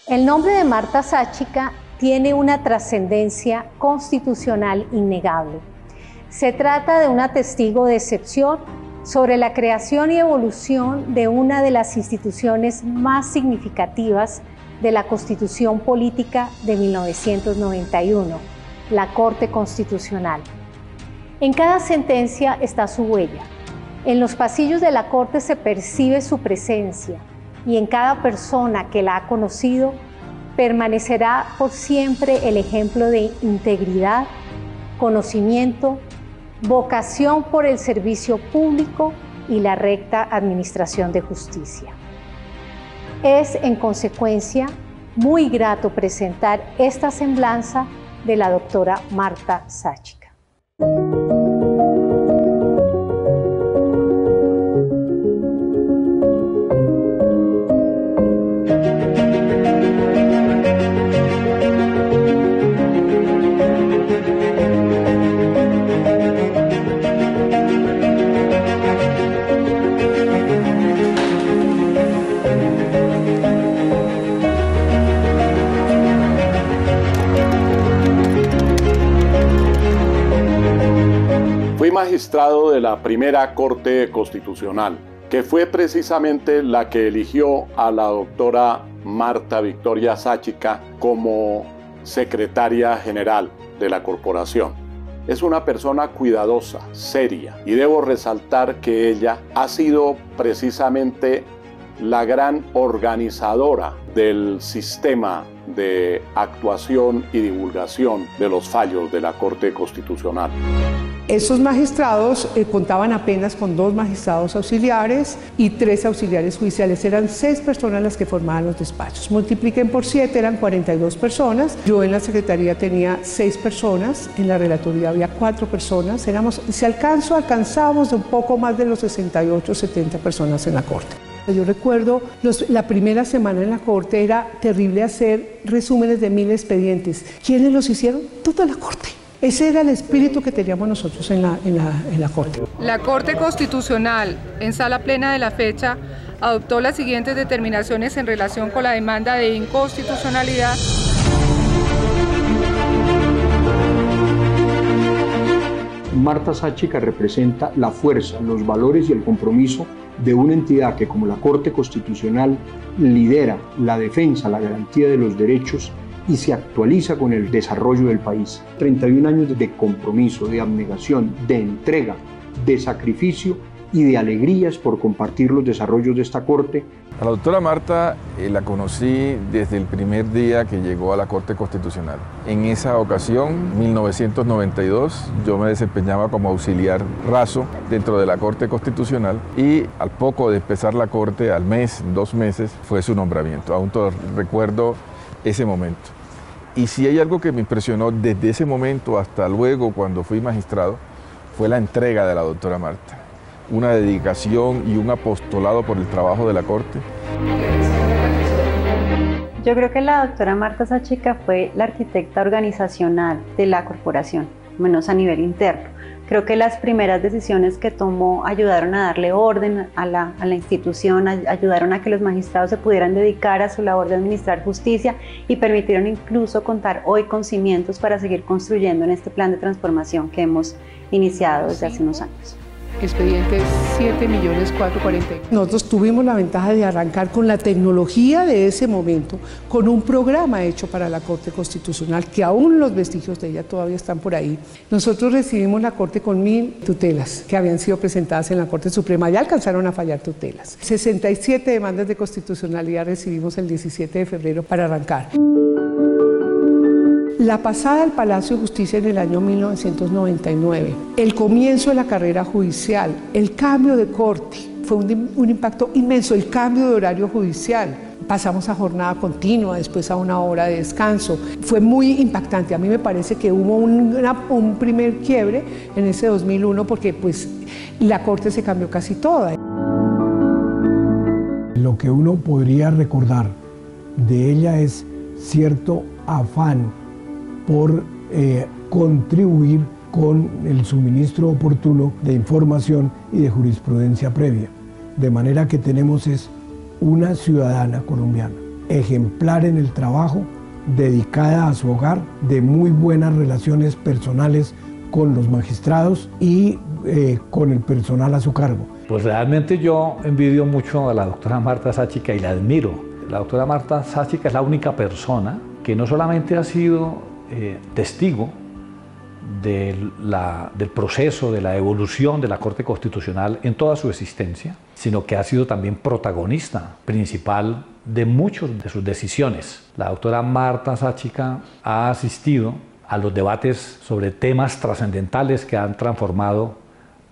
El nombre de Marta Sáchica tiene una trascendencia constitucional innegable. Se trata de una testigo de excepción sobre la creación y evolución de una de las instituciones más significativas de la Constitución Política de 1991, la Corte Constitucional. En cada sentencia está su huella. En los pasillos de la Corte se percibe su presencia y en cada persona que la ha conocido permanecerá por siempre el ejemplo de integridad, conocimiento, vocación por el servicio público y la recta administración de justicia. Es, en consecuencia, muy grato presentar esta semblanza de la doctora Marta Sáchica. Fui magistrado de la primera Corte Constitucional, que fue precisamente la que eligió a la doctora Marta Victoria Sáchica como secretaria general de la corporación. Es una persona cuidadosa, seria, y debo resaltar que ella ha sido precisamente la gran organizadora del sistema de actuación y divulgación de los fallos de la Corte Constitucional. Estos magistrados contaban apenas con 2 magistrados auxiliares y 3 auxiliares judiciales. Eran 6 personas las que formaban los despachos. Multipliquen por 7, eran 42 personas. Yo en la secretaría tenía 6 personas, en la relatoría había 4 personas. Si alcanzábamos de un poco más de los 68, 70 personas en la Corte. Yo recuerdo la primera semana en la Corte era terrible hacer resúmenes de 1000 expedientes. ¿Quiénes los hicieron? Toda la Corte. Ese era el espíritu que teníamos nosotros en la Corte. La Corte Constitucional, en sala plena de la fecha, adoptó las siguientes determinaciones en relación con la demanda de inconstitucionalidad. Marta Sáchica representa la fuerza, los valores y el compromiso de una entidad que, como la Corte Constitucional, lidera la defensa, la garantía de los derechos y se actualiza con el desarrollo del país. 31 años de compromiso, de abnegación, de entrega, de sacrificio y de alegrías por compartir los desarrollos de esta Corte. A la doctora Marta la conocí desde el primer día que llegó a la Corte Constitucional. En esa ocasión, 1992, yo me desempeñaba como auxiliar raso dentro de la Corte Constitucional y al poco de empezar la Corte, al mes, 2 meses, fue su nombramiento. Aún recuerdo ese momento. Y si hay algo que me impresionó desde ese momento hasta luego cuando fui magistrado, fue la entrega de la doctora Marta. Una dedicación y un apostolado por el trabajo de la Corte. Yo creo que la doctora Marta Sáchica fue la arquitecta organizacional de la corporación, menos a nivel interno. Creo que las primeras decisiones que tomó ayudaron a darle orden a la institución, ayudaron a que los magistrados se pudieran dedicar a su labor de administrar justicia y permitieron incluso contar hoy con cimientos para seguir construyendo en este plan de transformación que hemos iniciado desde hace unos años. Expedientes 7.440.000. Nosotros tuvimos la ventaja de arrancar con la tecnología de ese momento, con un programa hecho para la Corte Constitucional, que aún los vestigios de ella todavía están por ahí. Nosotros recibimos la Corte con 1000 tutelas que habían sido presentadas en la Corte Suprema. Ya alcanzaron a fallar tutelas. 67 demandas de constitucionalidad recibimos el 17 de febrero para arrancar. La pasada al Palacio de Justicia en el año 1999, el comienzo de la carrera judicial, el cambio de corte, fue un impacto inmenso, el cambio de horario judicial. Pasamos a jornada continua, después a 1 hora de descanso. Fue muy impactante. A mí me parece que hubo un primer quiebre en ese 2001 porque pues, la Corte se cambió casi toda. Lo que uno podría recordar de ella es cierto afán por contribuir con el suministro oportuno de información y de jurisprudencia previa. De manera que tenemos una ciudadana colombiana ejemplar en el trabajo, dedicada a su hogar, de muy buenas relaciones personales con los magistrados y con el personal a su cargo. Pues realmente yo envidio mucho a la doctora Marta Sáchica y la admiro. La doctora Marta Sáchica es la única persona que no solamente ha sido testigo del proceso, de la evolución de la Corte Constitucional en toda su existencia, sino que ha sido también protagonista principal de muchas de sus decisiones. La doctora Marta Sáchica ha asistido a los debates sobre temas trascendentales que han transformado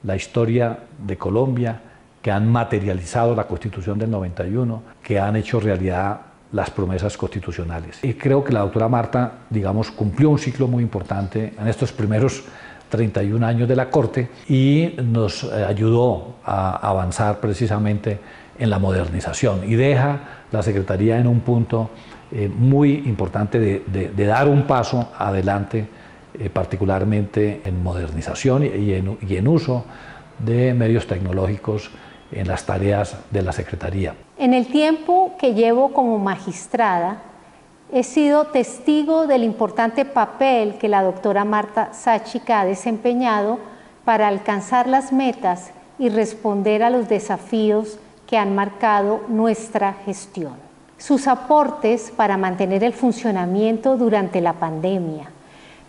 la historia de Colombia, que han materializado la Constitución del 91, que han hecho realidad las promesas constitucionales. Y creo que la doctora Marta, digamos, cumplió un ciclo muy importante en estos primeros 31 años de la Corte y nos ayudó a avanzar precisamente en la modernización y deja la Secretaría en un punto muy importante de dar un paso adelante, particularmente en modernización y en uso de medios tecnológicos en las tareas de la Secretaría. En el tiempo que llevo como magistrada, he sido testigo del importante papel que la doctora Marta Sáchica ha desempeñado para alcanzar las metas y responder a los desafíos que han marcado nuestra gestión. Sus aportes para mantener el funcionamiento durante la pandemia,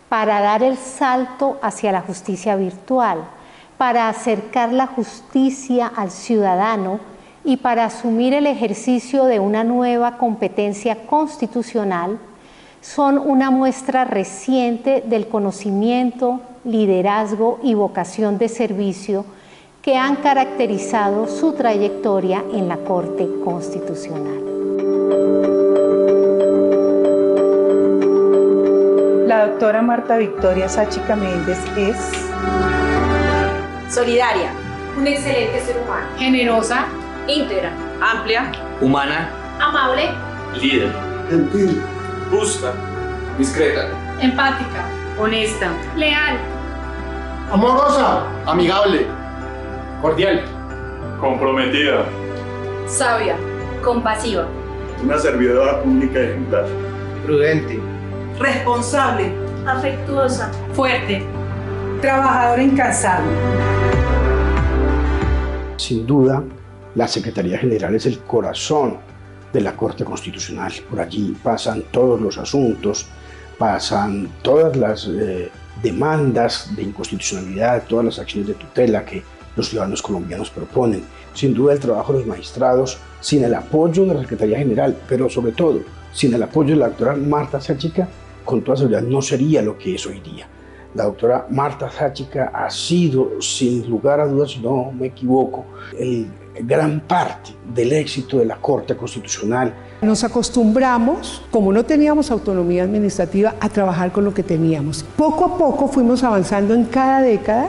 para dar el salto hacia la justicia virtual, para acercar la justicia al ciudadano y para asumir el ejercicio de una nueva competencia constitucional, son una muestra reciente del conocimiento, liderazgo y vocación de servicio que han caracterizado su trayectoria en la Corte Constitucional. La doctora Marta Victoria Sáchica Méndez es solidaria, un excelente ser humano, generosa, íntegra, amplia, humana, amable, líder, gentil, justa, discreta, empática, honesta, leal, amorosa, amigable, cordial, comprometida, sabia, compasiva, una servidora pública ejemplar, prudente, responsable, afectuosa, fuerte, trabajadora incansable. Sin duda, la Secretaría General es el corazón de la Corte Constitucional. Por allí pasan todos los asuntos, pasan todas las demandas de inconstitucionalidad, todas las acciones de tutela que los ciudadanos colombianos proponen. Sin duda, el trabajo de los magistrados, sin el apoyo de la Secretaría General, pero sobre todo, sin el apoyo de la doctora Marta Sáchica, con toda seguridad no sería lo que es hoy día. La doctora Marta Sáchica ha sido, sin lugar a dudas, si no me equivoco, gran parte del éxito de la Corte Constitucional. Nos acostumbramos, como no teníamos autonomía administrativa, a trabajar con lo que teníamos. Poco a poco fuimos avanzando en cada década.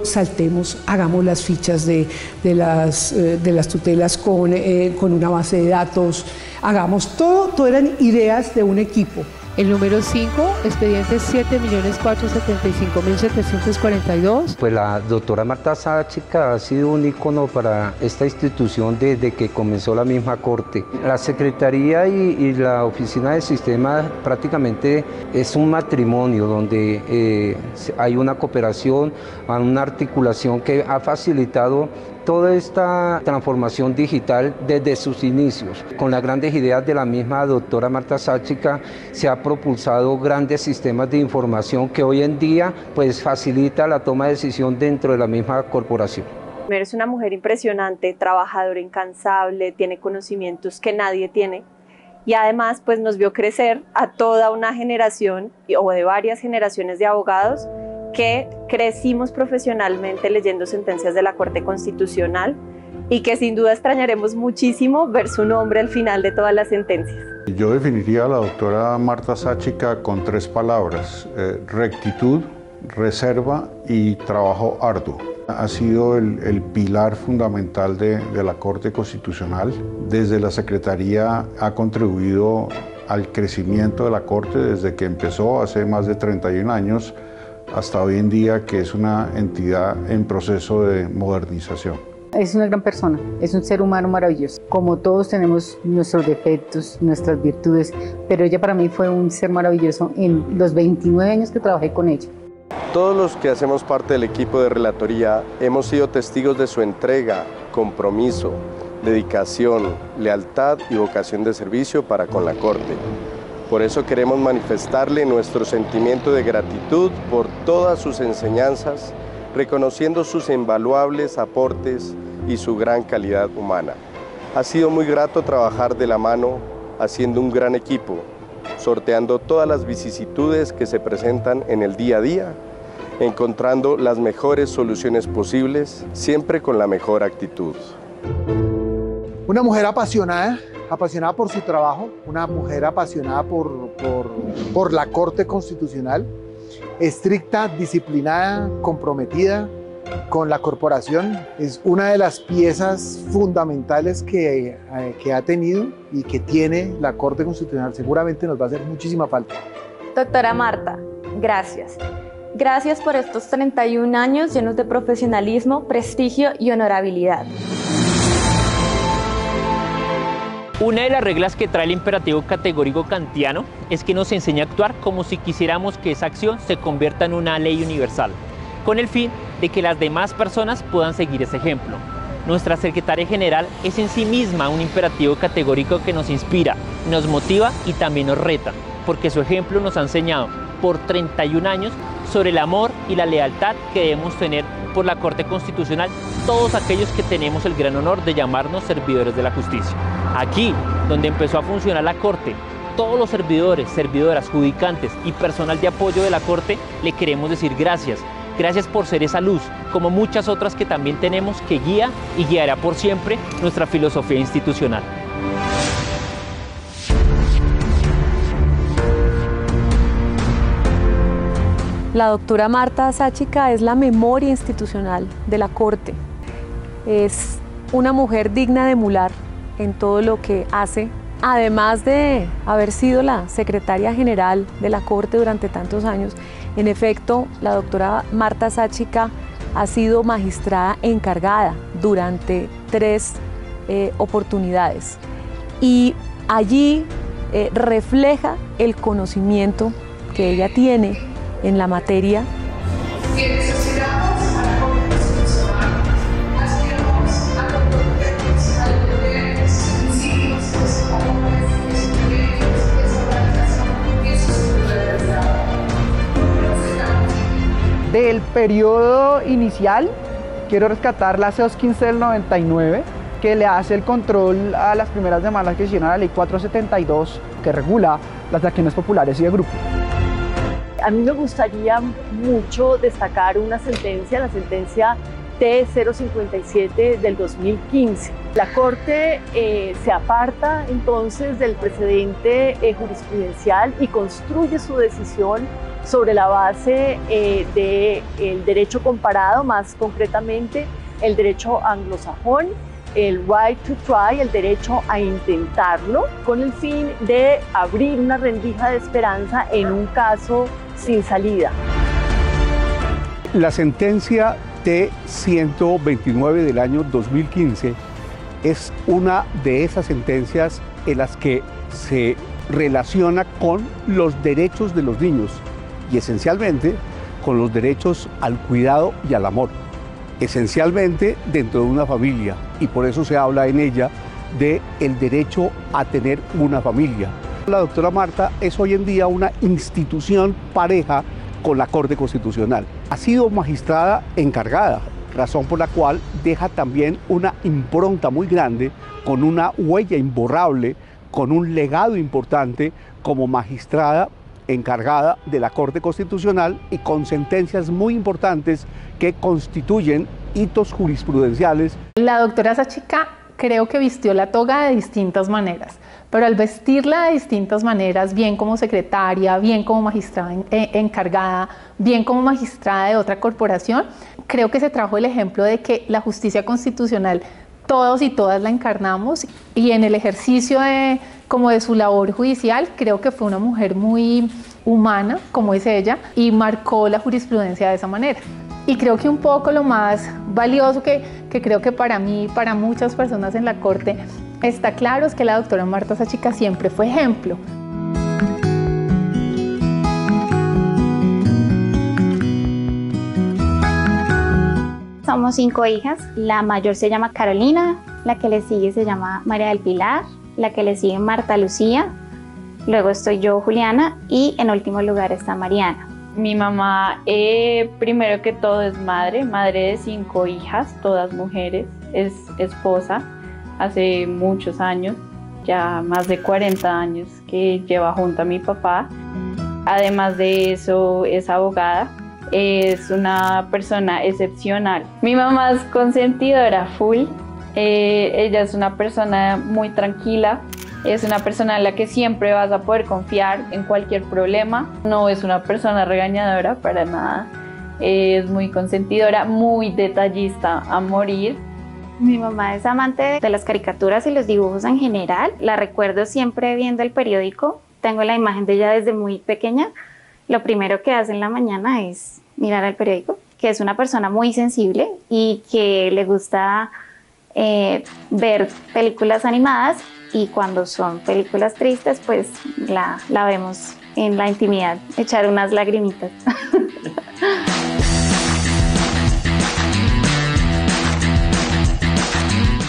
Saltemos, hagamos las fichas de las tutelas con una base de datos, hagamos todo eran ideas de un equipo. El número 5, expediente 7.475.742. Pues la doctora Marta Sáchica ha sido un ícono para esta institución desde que comenzó la misma Corte. La Secretaría y la Oficina del Sistema prácticamente es un matrimonio donde hay una cooperación, una articulación que ha facilitado toda esta transformación digital desde sus inicios. Con las grandes ideas de la misma doctora Marta Sáchica se ha propulsado grandes sistemas de información que hoy en día pues facilita la toma de decisión dentro de la misma corporación. Es una mujer impresionante, trabajadora incansable, tiene conocimientos que nadie tiene y además pues nos vio crecer a toda una generación o de varias generaciones de abogados que crecimos profesionalmente leyendo sentencias de la Corte Constitucional y que sin duda extrañaremos muchísimo ver su nombre al final de todas las sentencias. Yo definiría a la doctora Marta Sáchica con 3 palabras, rectitud, reserva y trabajo arduo. Ha sido el pilar fundamental de la Corte Constitucional. Desde la Secretaría ha contribuido al crecimiento de la Corte desde que empezó hace más de 31 años hasta hoy en día, que es una entidad en proceso de modernización. Es una gran persona, es un ser humano maravilloso. Como todos tenemos nuestros defectos, nuestras virtudes, pero ella para mí fue un ser maravilloso en los 29 años que trabajé con ella. Todos los que hacemos parte del equipo de relatoría hemos sido testigos de su entrega, compromiso, dedicación, lealtad y vocación de servicio para con la Corte. Por eso queremos manifestarle nuestro sentimiento de gratitud por todas sus enseñanzas, reconociendo sus invaluables aportes y su gran calidad humana. Ha sido muy grato trabajar de la mano, haciendo un gran equipo, sorteando todas las vicisitudes que se presentan en el día a día, encontrando las mejores soluciones posibles, siempre con la mejor actitud. Una mujer apasionada por su trabajo, una mujer apasionada por la Corte Constitucional, estricta, disciplinada, comprometida con la corporación. Es una de las piezas fundamentales que ha tenido y que tiene la Corte Constitucional. Seguramente nos va a hacer muchísima falta. Doctora Marta, gracias. Gracias por estos 31 años llenos de profesionalismo, prestigio y honorabilidad. Una de las reglas que trae el imperativo categórico kantiano es que nos enseña a actuar como si quisiéramos que esa acción se convierta en una ley universal, con el fin de que las demás personas puedan seguir ese ejemplo. Nuestra secretaria general es en sí misma un imperativo categórico que nos inspira, nos motiva y también nos reta, porque su ejemplo nos ha enseñado por 31 años sobre el amor y la lealtad que debemos tener por la Corte Constitucional todos aquellos que tenemos el gran honor de llamarnos servidores de la justicia. Aquí, donde empezó a funcionar la Corte, todos los servidores, servidoras, judicantes y personal de apoyo de la Corte le queremos decir gracias. Gracias por ser esa luz, como muchas otras que también tenemos, que guía y guiará por siempre nuestra filosofía institucional. La doctora Marta Sáchica es la memoria institucional de la Corte. Es una mujer digna de emular en todo lo que hace. Además de haber sido la secretaria general de la Corte durante tantos años, en efecto, la doctora Marta Sáchica ha sido magistrada encargada durante 3 oportunidades. Y allí refleja el conocimiento que ella tiene en la materia. Quienes aspiramos a la Corte Constitucional, aspiramos a comprometernos al poder de sus principios, de sus valores, de sus derechos, de su organización y de su estructura de Estado. Del periodo inicial, quiero rescatar la CEOS 15 del 99, que le hace el control a las primeras demandas que hicieron a la Ley 472, que regula las acciones populares y de grupo. A mí me gustaría mucho destacar una sentencia, la sentencia T057 del 2015. La Corte se aparta entonces del precedente jurisprudencial y construye su decisión sobre la base del derecho comparado, más concretamente el derecho anglosajón, el right to try, el derecho a intentarlo, con el fin de abrir una rendija de esperanza en un caso sin salida. La sentencia T129 del año 2015 es una de esas sentencias en las que se relaciona con los derechos de los niños y esencialmente con los derechos al cuidado y al amor, esencialmente dentro de una familia, y por eso se habla en ella de el derecho a tener una familia. La doctora Marta es hoy en día una institución pareja con la Corte Constitucional. Ha sido magistrada encargada, razón por la cual deja también una impronta muy grande, con una huella imborrable, con un legado importante como magistrada encargada de la Corte Constitucional y con sentencias muy importantes que constituyen hitos jurisprudenciales. La doctora Sáchica creo que vistió la toga de distintas maneras, pero al vestirla de distintas maneras, bien como secretaria, bien como magistrada encargada, bien como magistrada de otra corporación, creo que se trajo el ejemplo de que la justicia constitucional todos y todas la encarnamos, y en el ejercicio de su labor judicial creo que fue una mujer muy humana, como es ella, y marcó la jurisprudencia de esa manera. Y creo que un poco lo más valioso que creo que para mí, para muchas personas en la Corte, está claro es que la doctora Marta Sáchica siempre fue ejemplo. Somos 5 hijas, la mayor se llama Carolina, la que le sigue se llama María del Pilar, la que le sigue Marta Lucía, luego estoy yo, Juliana, y en último lugar está Mariana. Mi mamá, primero que todo, es madre de 5 hijas, todas mujeres, es esposa hace muchos años, ya más de 40 años que lleva junto a mi papá. Además de eso, es abogada, es una persona excepcional. Mi mamá es consentidora full, ella es una persona muy tranquila. Es una persona en la que siempre vas a poder confiar en cualquier problema. No es una persona regañadora para nada. Es muy consentidora, muy detallista a morir. Mi mamá es amante de las caricaturas y los dibujos en general. La recuerdo siempre viendo el periódico. Tengo la imagen de ella desde muy pequeña. Lo primero que hace en la mañana es mirar el periódico, que es una persona muy sensible y que le gusta ver películas animadas. Y cuando son películas tristes, pues la vemos en la intimidad, echar unas lagrimitas.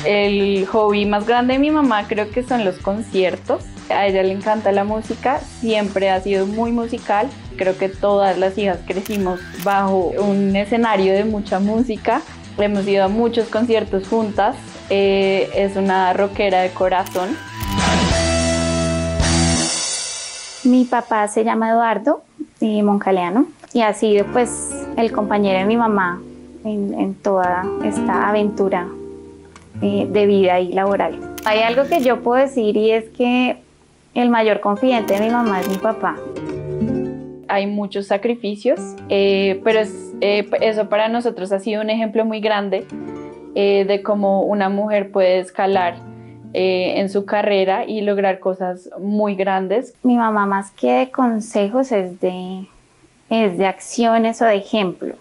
El hobby más grande de mi mamá creo que son los conciertos. A ella le encanta la música, siempre ha sido muy musical. Creo que todas las hijas crecimos bajo un escenario de mucha música. Hemos ido a muchos conciertos juntas. Es una rockera de corazón. Mi papá se llama Eduardo Moncaleano y ha sido pues el compañero de mi mamá en toda esta aventura de vida y laboral. Hay algo que yo puedo decir y es que el mayor confidente de mi mamá es mi papá. Hay muchos sacrificios, pero eso para nosotros ha sido un ejemplo muy grande de cómo una mujer puede escalar en su carrera y lograr cosas muy grandes. Mi mamá, más que de consejos, es de acciones o de ejemplo.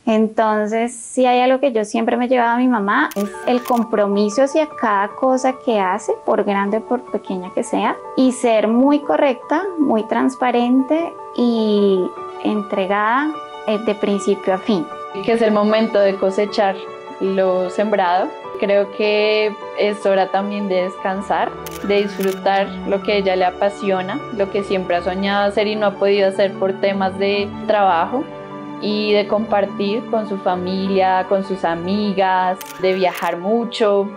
Entonces, si hay algo que yo siempre me he llevado a mi mamá, es el compromiso hacia cada cosa que hace, por grande o por pequeña que sea, y ser muy correcta, muy transparente y entregada de principio a fin. Que es el momento de cosechar lo sembrado. Creo que es hora también de descansar, de disfrutar lo que a ella le apasiona, lo que siempre ha soñado hacer y no ha podido hacer por temas de trabajo, y de compartir con su familia, con sus amigas, de viajar mucho.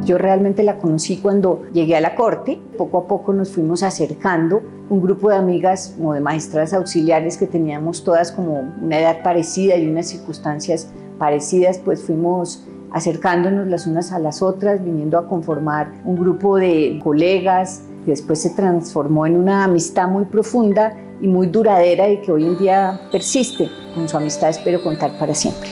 Yo realmente la conocí cuando llegué a la Corte. Poco a poco nos fuimos acercando. Un grupo de amigas o de magistradas auxiliares que teníamos todas como una edad parecida y unas circunstancias parecidas, pues fuimos acercándonos las unas a las otras, viniendo a conformar un grupo de colegas que después se transformó en una amistad muy profunda y muy duradera y que hoy en día persiste. Con su amistad espero contar para siempre.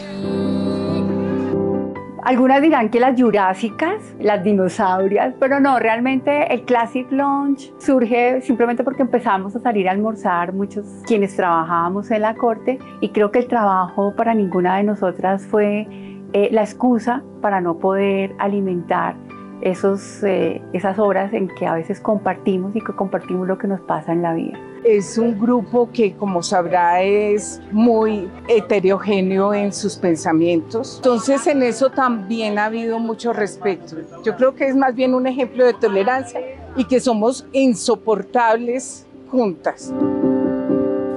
Algunas dirán que las jurásicas, las dinosaurias, pero no, realmente el Classic Lunch surge simplemente porque empezamos a salir a almorzar muchos quienes trabajábamos en la Corte, y creo que el trabajo para ninguna de nosotras fue la excusa para no poder alimentar esas horas en que a veces compartimos y que compartimos lo que nos pasa en la vida. Es un grupo que, como sabrá, es muy heterogéneo en sus pensamientos. Entonces, en eso también ha habido mucho respeto. Yo creo que es más bien un ejemplo de tolerancia y que somos insoportables juntas.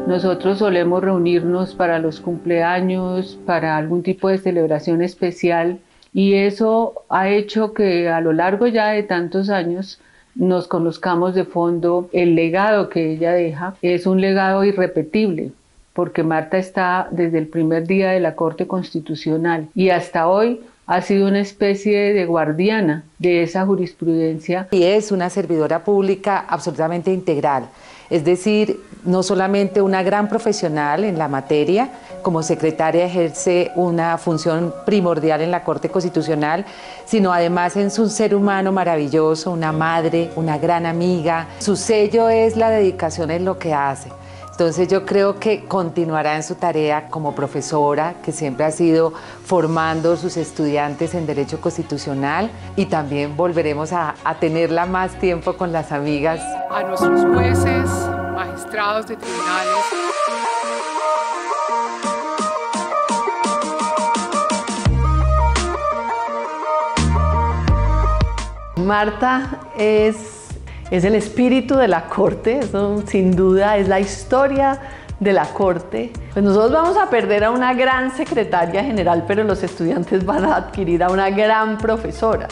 Nosotros solemos reunirnos para los cumpleaños, para algún tipo de celebración especial, y eso ha hecho que a lo largo ya de tantos años nos conozcamos de fondo. El legado que ella deja es un legado irrepetible, porque Marta está desde el primer día de la Corte Constitucional y hasta hoy ha sido una especie de guardiana de esa jurisprudencia. Y es una servidora pública absolutamente integral, es decir, no solamente una gran profesional en la materia, como secretaria ejerce una función primordial en la Corte Constitucional, sino además es un ser humano maravilloso, una madre, una gran amiga. Su sello es la dedicación en lo que hace. Entonces yo creo que continuará en su tarea como profesora, que siempre ha sido formando a sus estudiantes en Derecho Constitucional, y también volveremos a tenerla más tiempo con las amigas. A nuestros jueces, magistrados de tribunales. Marta es el espíritu de la Corte, eso sin duda es la historia de la Corte. Pues nosotros vamos a perder a una gran secretaria general, pero los estudiantes van a adquirir a una gran profesora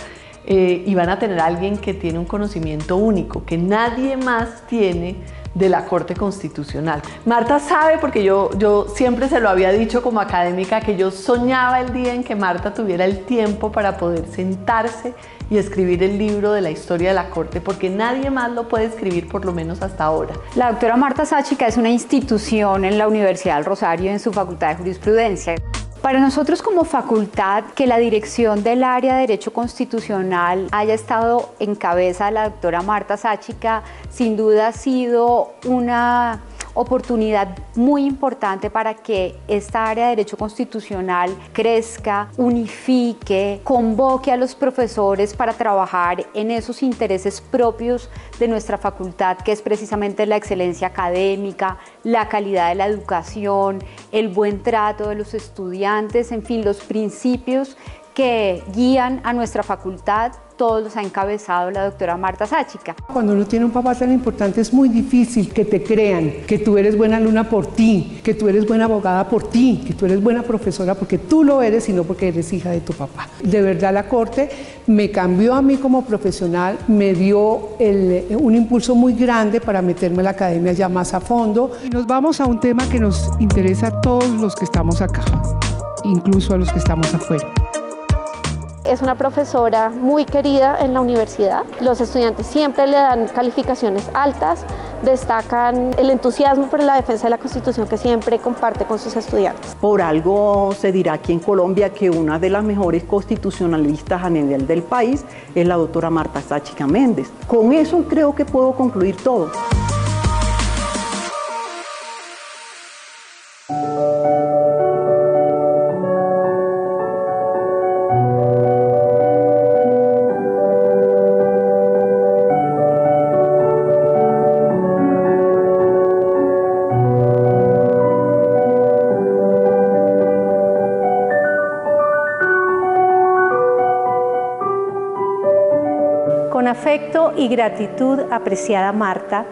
y van a tener a alguien que tiene un conocimiento único, que nadie más tiene de la Corte Constitucional. Marta sabe, porque yo siempre se lo había dicho como académica, que yo soñaba el día en que Marta tuviera el tiempo para poder sentarse y escribir el libro de la historia de la Corte, porque nadie más lo puede escribir, por lo menos hasta ahora. La doctora Marta Sáchica es una institución en la Universidad del Rosario en su Facultad de Jurisprudencia. Para nosotros como facultad, que la dirección del área de Derecho Constitucional haya estado en cabeza de la doctora Marta Sáchica, sin duda ha sido una oportunidad muy importante para que esta área de Derecho Constitucional crezca, unifique, convoque a los profesores para trabajar en esos intereses propios de nuestra facultad, que es precisamente la excelencia académica, la calidad de la educación, el buen trato de los estudiantes, en fin, los principios que guían a nuestra facultad. Todos los ha encabezado la doctora Marta Sáchica. Cuando uno tiene un papá tan importante es muy difícil que te crean que tú eres buena alumna por ti, que tú eres buena abogada por ti, que tú eres buena profesora porque tú lo eres y no porque eres hija de tu papá. De verdad la Corte me cambió a mí como profesional, me dio un impulso muy grande para meterme en la academia ya más a fondo. Y nos vamos a un tema que nos interesa a todos los que estamos acá, incluso a los que estamos afuera. Es una profesora muy querida en la universidad. Los estudiantes siempre le dan calificaciones altas, destacan el entusiasmo por la defensa de la Constitución que siempre comparte con sus estudiantes. Por algo se dirá aquí en Colombia que una de las mejores constitucionalistas a nivel del país es la doctora Marta Sáchica Méndez. Con eso creo que puedo concluir todo. Con afecto y gratitud, apreciada Marta,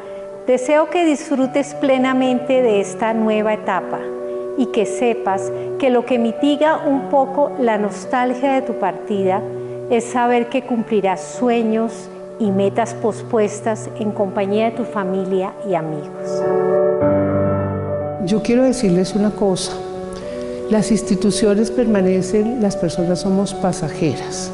deseo que disfrutes plenamente de esta nueva etapa y que sepas que lo que mitiga un poco la nostalgia de tu partida es saber que cumplirás sueños y metas pospuestas en compañía de tu familia y amigos. Yo quiero decirles una cosa, las instituciones permanecen, las personas somos pasajeras.